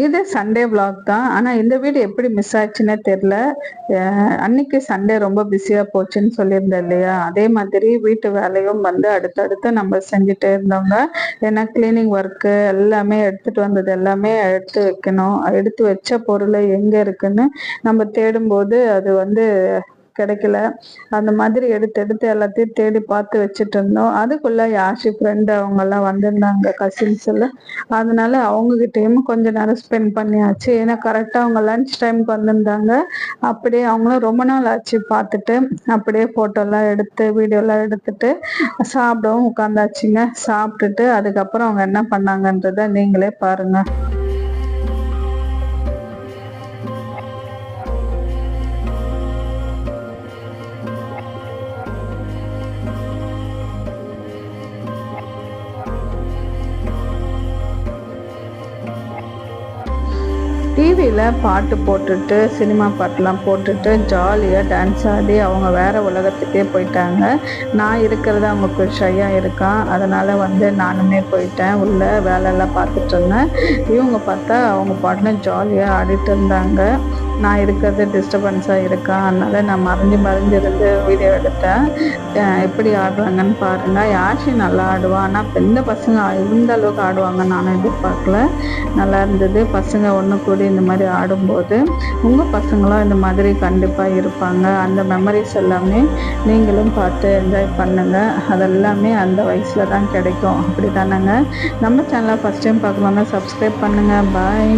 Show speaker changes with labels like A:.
A: இது Sunday vlog தான். ஆனா இந்த வீடு எப்படி மிஸ் ஆச்சுன்னே தெரியல. அன்னைக்கு சண்டே ரொம்ப பிஸியா போச்சுன்னு சொல்லியிருந்தேன் இல்லையா? அதே மாதிரி வீட்டு வேலையும் வந்து அடுத்தடுத்து நம்ம செஞ்சுட்டே இருந்தோங்க. ஏன்னா கிளீனிங் ஒர்க்கு எல்லாமே எடுத்துட்டு வந்தது எல்லாமே எடுத்து வைக்கணும். எடுத்து வச்ச பொருள் எங்க இருக்குன்னு நம்ம தேடும்போது அது வந்து கிடைக்கல. அந்த மாதிரி எடுத்து எடுத்து எல்லாத்தையும் தேடி பார்த்து வச்சுட்டு இருந்தோம். அதுக்குள்ள யாஷி ஃப்ரெண்டு அவங்கெல்லாம் வந்திருந்தாங்க, கசின்ஸ் எல்லாம். அதனால அவங்ககிட்டயும் கொஞ்ச நேரம் ஸ்பெண்ட் பண்ணியாச்சு. ஏன்னா கரெக்டாக அவங்க லன்ச் டைமுக்கு வந்திருந்தாங்க. அப்படியே அவங்களும் ரொம்ப நாள் ஆச்சு பார்த்துட்டு, அப்படியே ஃபோட்டோலாம் எடுத்து வீடியோலாம் எடுத்துட்டு சாப்பிடவும் உட்காந்தாச்சுங்க. சாப்பிட்டுட்டு அதுக்கப்புறம் அவங்க என்ன பண்ணாங்கன்றதை நீங்களே பாருங்க. டிவியில் பாட்டு போட்டுட்டு சினிமா பாட்டெலாம் போட்டுட்டு ஜாலியாக டான்ஸ் ஆடி அவங்க வேறு உலகத்துக்கே போயிட்டாங்க. நான் இருக்கிறது அவங்களுக்கு ஷையாக இருக்கான். அதனால் வந்து நானுமே போயிட்டேன். உள்ளே வேலையெல்லாம் பார்த்துட்டு இருந்தேன். இவங்க பார்த்தா அவங்க பாட்டுன்னு ஜாலியாக ஆடிட்டு இருந்தாங்க. நான் இருக்கிறது டிஸ்டர்பன்ஸாக இருக்கா, அதனால் நான் மறைஞ்சிருந்து வீடியோ எடுத்தேன். எப்படி ஆடுறாங்கன்னு பாருங்கள். யாஷி நல்லா ஆடுவான். ஆனால் இந்த பசங்க இந்த அளவுக்கு ஆடுவாங்க நானும் எதிர்பார்க்கல. நல்லா இருந்தது. பசங்க ஒன்று கூடி இந்த மாதிரி ஆடும்போது உங்கள் பசங்களும் இந்த மாதிரி கண்டிப்பாக இருப்பாங்க. அந்த மெமரிஸ் எல்லாமே நீங்களும் பார்த்து என்ஜாய் பண்ணுங்கள். அதெல்லாமே அந்த வயசில் தான் கிடைக்கும். அப்படி தானேங்க. நம்ம சேனலை ஃபஸ்ட் டைம் பார்க்கணுன்னா சப்ஸ்கிரைப் பண்ணுங்கள். பாய்.